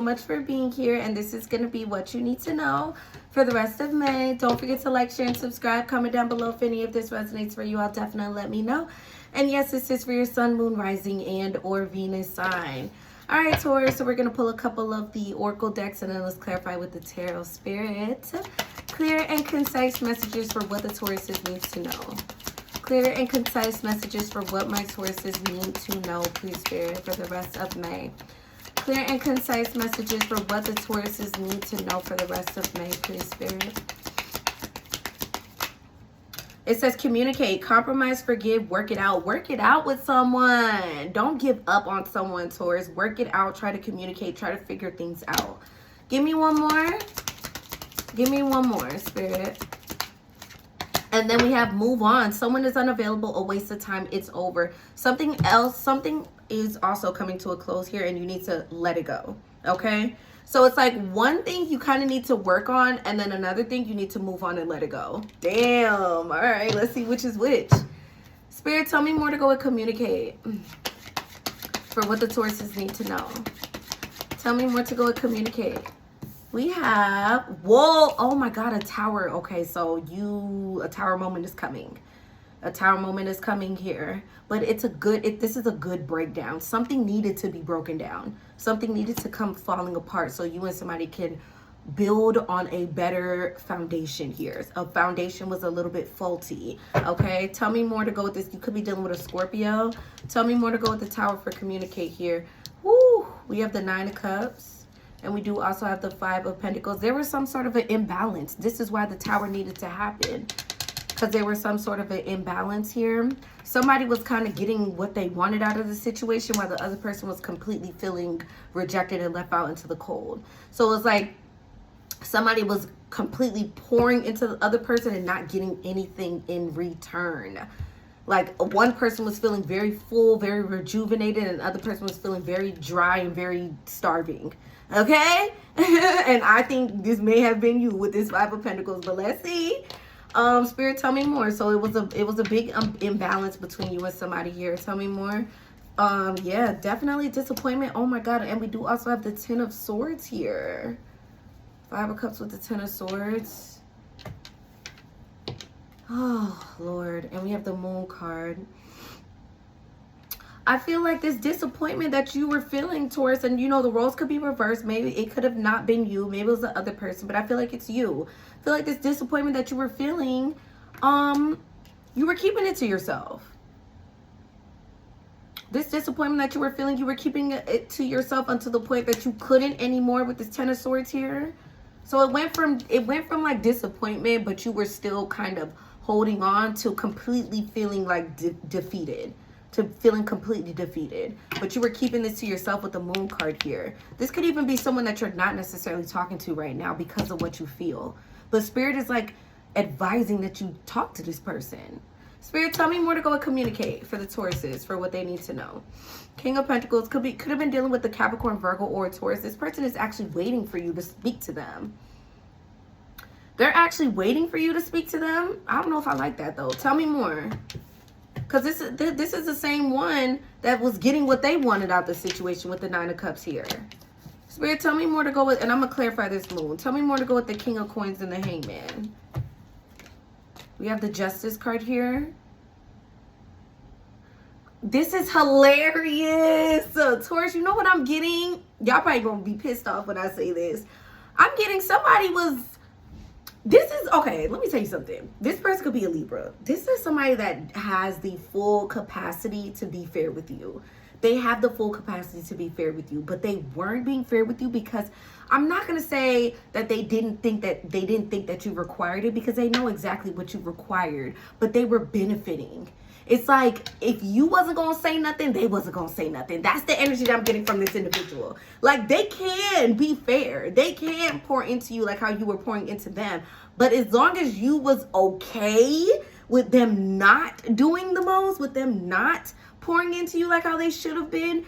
Much for being here, and this is going to be what you need to know for the rest of May. Don't forget to like, share, and subscribe. Comment down below if any of this resonates for you. I'll definitely let me know. And yes, this is for your sun, moon, rising, and or Venus sign. All right, Taurus, so we're going to pull a couple of the oracle decks, and then let's clarify with the tarot spirit. Clear and concise messages for what the Tauruses need to know. Clear and concise messages for what my Tauruses need to know, please, spirit, for the rest of May. Clear and concise messages for what the Tauruses need to know for the rest of May, please, spirit. It says communicate, compromise, forgive, work it out. Work it out with someone. Don't give up on someone, Taurus. Work it out. Try to communicate. Try to figure things out. Give me one more. Give me one more, spirit. And then we have move on. Someone is unavailable, a waste of time, it's over. Something else, something is also coming to a close here, and you need to let it go, okay? So it's like one thing you kind of need to work on, and then another thing you need to move on and let it go. Damn. All right, let's see which is which. Spirit, tell me more to go with communicate for what the Tauruses need to know. Tell me more to go with communicate. We have, whoa, oh my God, a tower. Okay, so a tower moment is coming. A tower moment is coming here. But it's a good, this is a good breakdown. Something needed to be broken down. Something needed to come falling apart so you and somebody can build on a better foundation here. A foundation was a little bit faulty, okay? Tell me more to go with this. You could be dealing with a Scorpio. Tell me more to go with the tower for communicate here. Woo, we have the 9 of Cups. And we do also have the 5 of Pentacles. There was some sort of an imbalance. This is why the tower needed to happen. Because there was some sort of an imbalance here. Somebody was kind of getting what they wanted out of the situation while the other person was completely feeling rejected and left out into the cold. So it was like somebody was completely pouring into the other person and not getting anything in return. Like one person was feeling very full, very rejuvenated, and the other person was feeling very dry and very starving. Okay? And I think this may have been you with this 5 of Pentacles, but let's see. Spirit, tell me more. So it was a big imbalance between you and somebody here. Tell me more. Yeah, definitely disappointment. Oh my God. And we do also have the 10 of Swords here. 5 of Cups with the 10 of Swords. Oh, Lord. And we have the Moon card. I feel like this disappointment that you were feeling, Taurus, and you know, the roles could be reversed. Maybe it could have not been you. Maybe it was the other person, but I feel like it's you. I feel like this disappointment that you were feeling, you were keeping it to yourself. This disappointment that you were feeling, you were keeping it to yourself until the point that you couldn't anymore with this 10 of Swords here. So it went from like disappointment, but you were still kind of holding on to completely feeling like defeated. To feeling completely defeated, but you were keeping this to yourself with the Moon card here. This could even be someone that you're not necessarily talking to right now because of what you feel, but Spirit is like advising that you talk to this person. Spirit, tell me more to go and communicate for the Tauruses for what they need to know. King of Pentacles could have been dealing with the Capricorn, Virgo, or a Taurus. This person is actually waiting for you to speak to them. They're actually waiting for you to speak to them. I don't know if I like that though. Tell me more. Because this is the same one that was getting what they wanted out of the situation with the 9 of Cups here. Spirit, tell me more to go with, and I'm going to clarify this Moon. Tell me more to go with the King of Coins and the Hangman. We have the Justice card here. This is hilarious. So, Taurus, you know what I'm getting? Y'all probably going to be pissed off when I say this. I'm getting somebody was... This is, okay, let me tell you something. This person could be a Libra. This is somebody that has the full capacity to be fair with you. They have the full capacity to be fair with you, but they weren't being fair with you because I'm not going to say that they didn't think that you required it, because they know exactly what you required, but they were benefiting. It's like, if you wasn't going to say nothing, they wasn't going to say nothing. That's the energy that I'm getting from this individual. Like, they can be fair. They can pour into you like how you were pouring into them. But as long as you was okay with them not doing the most, with them not pouring into you like how they should have been,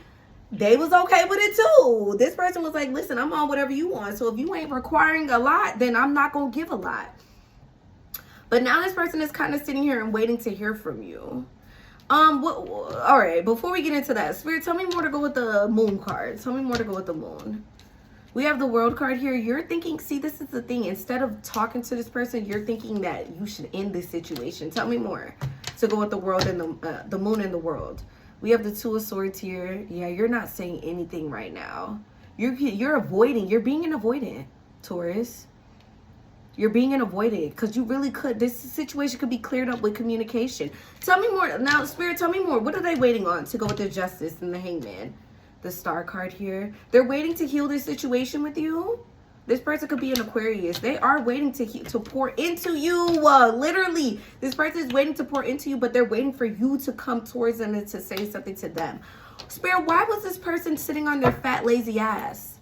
they was okay with it too. This person was like, listen, I'm on whatever you want. So if you ain't requiring a lot, then I'm not going to give a lot. But now this person is kind of sitting here and waiting to hear from you. All right, before we get into that, Spirit, tell me more to go with the Moon card. Tell me more to go with the Moon. We have the World card here. You're thinking, see, this is the thing. Instead of talking to this person, you're thinking that you should end this situation. Tell me more. To go with the World and the Moon and the World. We have the Two of Swords here. Yeah, you're not saying anything right now. You're avoiding. You're being an avoidant, Taurus. You're being an avoidant because you really could. This situation could be cleared up with communication. Tell me more. Now, Spirit, tell me more. What are they waiting on to go with the Justice and the Hangman? The Star card here. They're waiting to heal this situation with you. This person could be an Aquarius. They are waiting to pour into you. Literally, this person is waiting to pour into you, but they're waiting for you to come towards them and to say something to them. Spirit, why was this person sitting on their fat, lazy ass?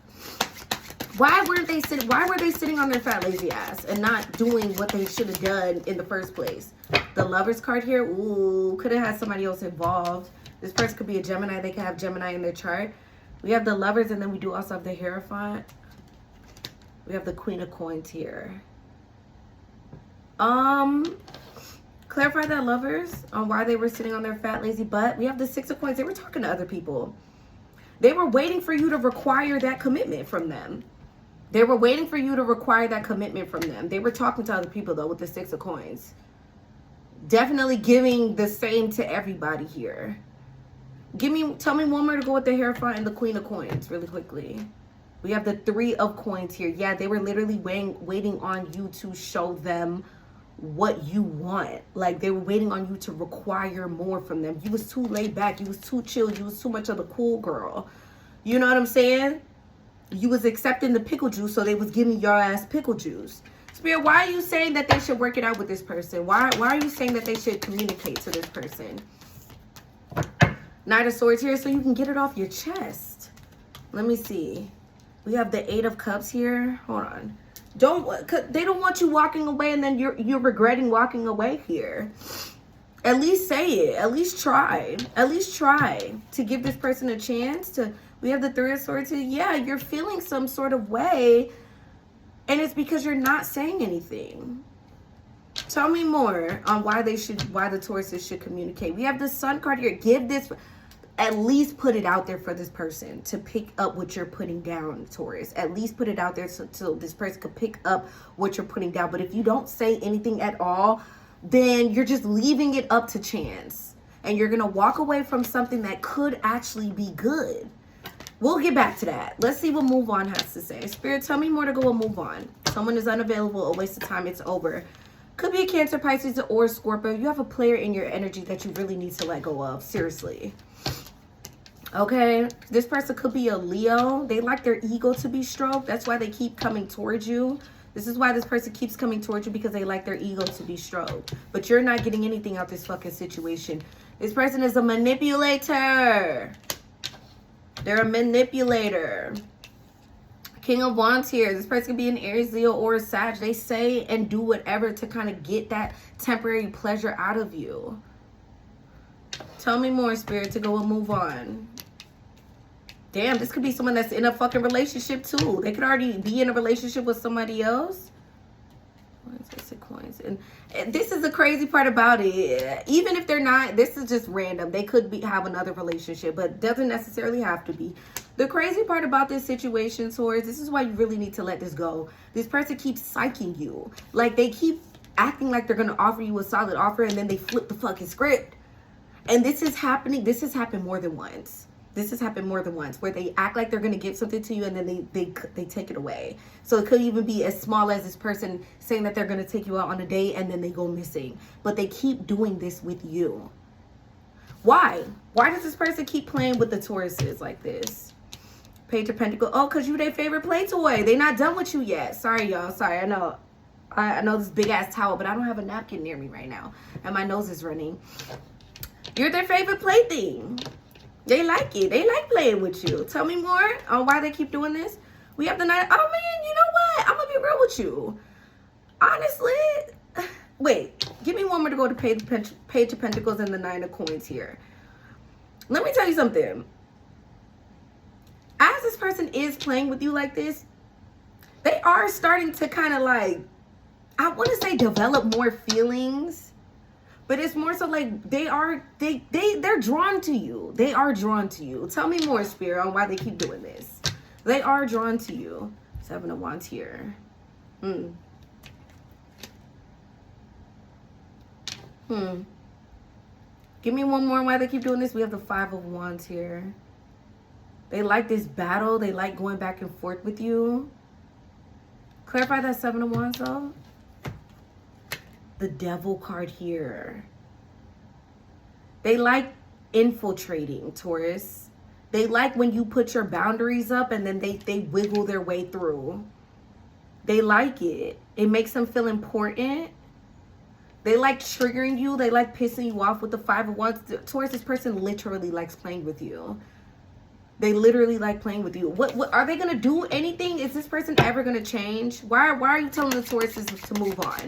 Why were they sitting on their fat, lazy ass and not doing what they should have done in the first place? The Lovers card here. Ooh, could have had somebody else involved. This person could be a Gemini. They could have Gemini in their chart. We have the Lovers, and then we do also have the Hierophant. We have the Queen of Coins here. Clarify that, Lovers, on why they were sitting on their fat, lazy butt. We have the Six of Coins. They were talking to other people. They were waiting for you to require that commitment from them. They were waiting for you to require that commitment from them. They were talking to other people, though, with the Six of Coins. Definitely giving the same to everybody here. Tell me one more to go with the Hierophant and the Queen of Coins really quickly. We have the Three of Coins here. Yeah, they were literally waiting on you to show them what you want. Like, they were waiting on you to require more from them. You was too laid back. You was too chill. You was too much of the cool girl. You know what I'm saying? You was accepting the pickle juice, so they was giving your ass pickle juice. Spirit, why are you saying that they should work it out with this person? Why are you saying that they should communicate to this person? Knight of Swords here, so you can get it off your chest. Let me see. We have the Eight of Cups here. Hold on. They don't want you walking away and then you're regretting walking away here. At least say it. At least try. At least try to give this person a chance to. We have the Three of Swords here. Yeah, you're feeling some sort of way, and it's because you're not saying anything. Tell me more on why the Tauruses should communicate. We have the Sun card here. At least put it out there for this person to pick up what you're putting down, Taurus. At least put it out there so this person could pick up what you're putting down. But if you don't say anything at all, then you're just leaving it up to chance. And you're going to walk away from something that could actually be good. We'll get back to that. Let's see what Move On has to say. Spirit, tell me more to go with Move On. Someone is unavailable, a waste of time, it's over. Could be a Cancer, Pisces, or a Scorpio. You have a player in your energy that you really need to let go of. Seriously. Okay, this person could be a Leo. They like their ego to be stroked. That's why they keep coming towards you. This is why this person keeps coming towards you, because they like their ego to be stroked. But you're not getting anything out this fucking situation. This person is a manipulator. They're a manipulator. King of Wands here. This person could be an Aries, Leo, or a Sag. They say and do whatever to kind of get that temporary pleasure out of you. Tell me more, Spirit, to go and Move On. Damn, this could be someone that's in a fucking relationship too. They could already be in a relationship with somebody else. Coins. And this is the crazy part about it. Even if they're not, this is just random. They could have another relationship, but doesn't necessarily have to be. The crazy part about this situation, Taurus, this is why you really need to let this go. This person keeps psyching you. Like, they keep acting like they're going to offer you a solid offer, and then they flip the fucking script. And this is happening. This has happened more than once. This has happened more than once, where they act like they're going to give something to you and then they take it away. So it could even be as small as this person saying that they're going to take you out on a date and then they go missing. But they keep doing this with you. Why? Why does this person keep playing with the Tauruses like this? Page of Pentacles. Oh, because you their favorite play toy. They're not done with you yet. Sorry, y'all. Sorry. I know this big ass towel, but I don't have a napkin near me right now. And my nose is running. You're their favorite plaything. They like it. They like playing with you. Tell me more on why they keep doing this. We have the Knight. Oh, man, you know what? I'm going to be real with you. Honestly, wait. Give me one more to go to Page of Pentacles and the Nine of Coins here. Let me tell you something. As this person is playing with you like this, they are starting to kind of like, I want to say develop more feelings. But it's more so like they're drawn to you. They are drawn to you. Tell me more, Spirit, on why they keep doing this. They are drawn to you. Seven of Wands here. Give me one more why they keep doing this. We have the Five of Wands here. They like this battle. They like going back and forth with you. Clarify that Seven of Wands though. The Devil card here. They like infiltrating, Taurus. They like when you put your boundaries up and then they wiggle their way through. They like it. It makes them feel important. They like triggering you. They like pissing you off with the Five of Wands. Taurus, this person literally likes playing with you. They literally like playing with you. What are they going to do anything? Is this person ever going to change? Why are you telling the Tauruses to move on?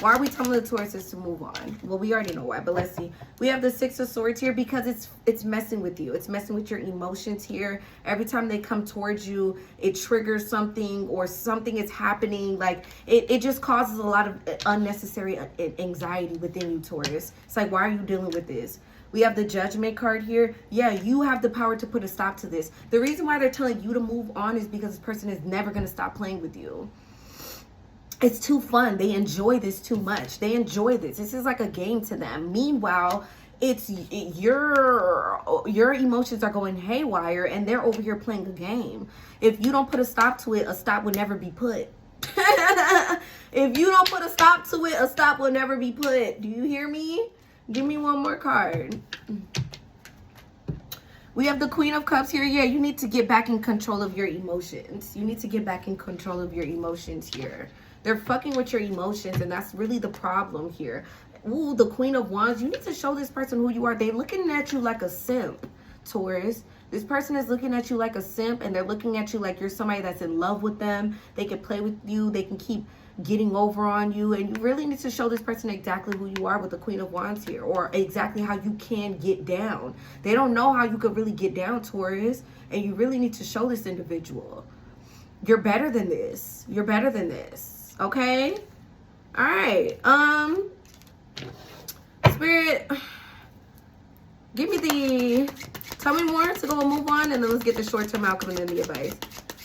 Why are we telling the Tauruses to move on? Well, we already know why, but let's see. We have the Six of Swords here because it's messing with you. It's messing with your emotions here. Every time they come towards you, it triggers something or something is happening. Like, it just causes a lot of unnecessary anxiety within you, Taurus. It's like, why are you dealing with this? We have the Judgment card here. Yeah, you have the power to put a stop to this. The reason why they're telling you to move on is because this person is never going to stop playing with you. It's too fun. They enjoy this too much. They enjoy this. This is like a game to them. Meanwhile, it's your emotions are going haywire and they're over here playing a game. If you don't put a stop to it, a stop would never be put. If you don't put a stop to it, a stop will never be put. Do you hear me? Give me one more card. We have the Queen of Cups here. Yeah, you need to get back in control of your emotions. You need to get back in control of your emotions here. They're fucking with your emotions, and that's really the problem here. Ooh, the Queen of Wands. You need to show this person who you are. They're looking at you like a simp, Taurus. This person is looking at you like a simp, and they're looking at you like you're somebody that's in love with them. They can play with you. They can keep getting over on you, and you really need to show this person exactly who you are with the Queen of Wands here, or exactly how you can get down. They don't know how you could really get down, Taurus, and you really need to show this individual. You're better than this. You're better than this. Okay? All right. Spirit, give me the, tell me more to go and move on, and then let's get the short-term outcome and then the advice.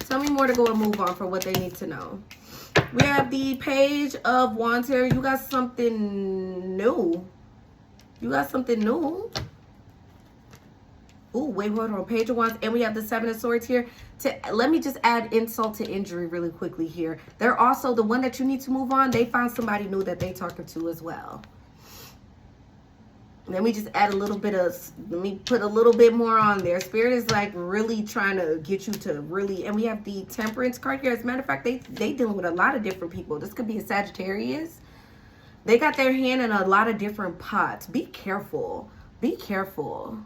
Tell me more to go and move on for what they need to know. We have the Page of Wands here. You got something new. You got something new. Ooh, wait, hold on. Page of Wands. And we have the Seven of Swords here. Let me just add insult to injury really quickly here. They're also the one that you need to move on. They found somebody new that they talking to as well. Let me just add a little bit of, let me put a little bit more on there. Spirit is like really trying to get you to really, and we have the Temperance card here. As a matter of fact, they dealing with a lot of different people. This could be a Sagittarius. They got their hand in a lot of different pots. Be careful. Be careful.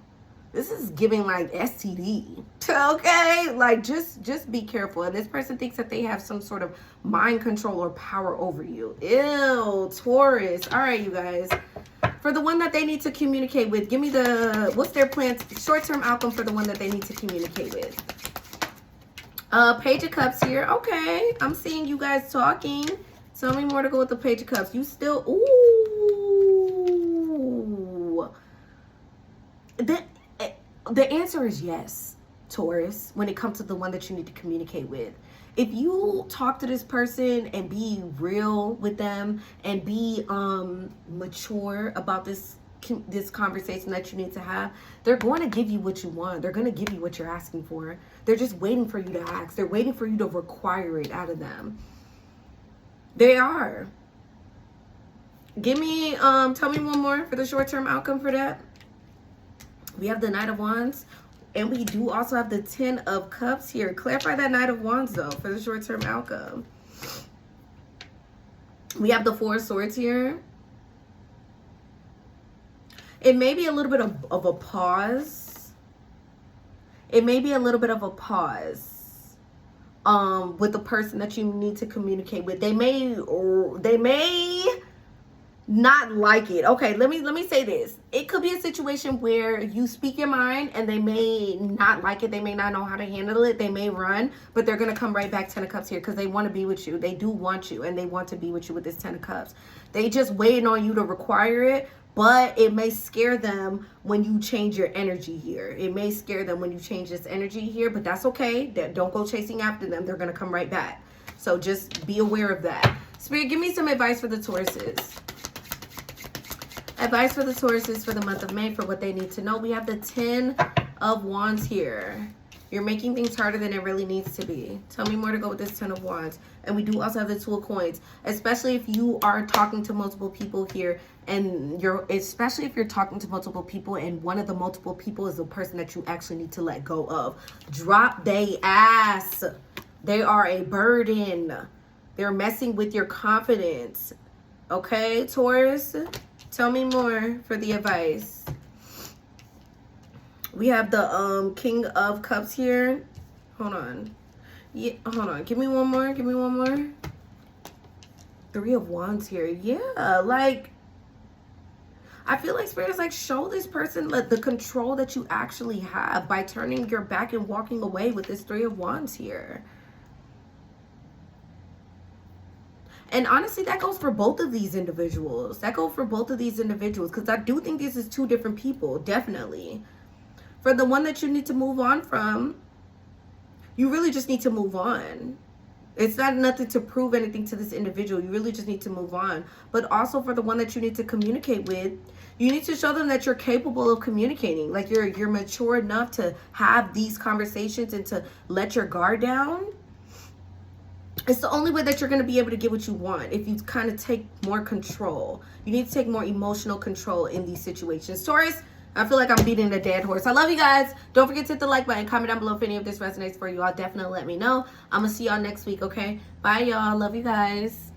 This is giving like STD. Okay? Like just be careful. And this person thinks that they have some sort of mind control or power over you. Ew, Taurus. All right, you guys. For the one that they need to communicate with, give me the, what's their plan, short-term outcome for the one that they need to communicate with. Page of Cups here. Okay, I'm seeing you guys talking. Tell me more to go with the Page of Cups. You still, ooh. The answer is yes, Taurus, when it comes to the one that you need to communicate with. If you talk to this person and be real with them and be mature about this conversation that you need to have, they're going to give you what you want. They're going to give you what you're asking for. They're just waiting for you to ask. They're waiting for you to require it out of them. They are. Give me, tell me one more for the short-term outcome for that. We have the Knight of Wands. And we do also have the Ten of Cups here. Clarify that Knight of Wands, though, for the short-term outcome. We have the Four of Swords here. It may be a little bit of a pause. It may be a little bit of a pause with the person that you need to communicate with. They may not like it. Okay, let me say this. It could be a situation where you speak your mind and they may not like it. They may not know how to handle it. They may run, but they're going to come right back. Ten of Cups here because they want to be with you. They do want you and they want to be with you with this Ten of Cups. They just waiting on you to require it, but it may scare them when you change your energy here. It may scare them when you change this energy here, but that's okay. Don't go chasing after them. They're going to come right back. So just be aware of that. Spirit, give me some advice for the Tauruses. Advice for the Tauruses for the month of May for what they need to know. We have the 10 of Wands here. You're making things harder than it really needs to be. Tell me more to go with this 10 of Wands. And we do also have the 2 of Coins. Especially if you are talking to multiple people here. And especially if you're talking to multiple people and one of the multiple people is the person that you actually need to let go of. Drop they ass. They are a burden. They're messing with your confidence. Okay, Taurus? Tell me more for the advice. We have the King of Cups here. Hold on. Yeah, hold on. Give me one more. Give me one more. 3 of Wands here. Yeah, like, I feel like Spirit is like, show this person the control that you actually have by turning your back and walking away with this 3 of Wands here. And honestly, that goes for both of these individuals. That goes for both of these individuals. Because I do think this is 2 different people. Definitely. For the one that you need to move on from, you really just need to move on. It's not nothing to prove anything to this individual. You really just need to move on. But also for the one that you need to communicate with, you need to show them that you're capable of communicating. Like you're mature enough to have these conversations and to let your guard down. It's the only way that you're going to be able to get what you want. If you kind of take more control. You need to take more emotional control in these situations. Taurus, I feel like I'm beating a dead horse. I love you guys. Don't forget to hit the like button. Comment down below if any of this resonates for you. I'll definitely let me know. I'm going to see y'all next week, okay? Bye, y'all. Love you guys.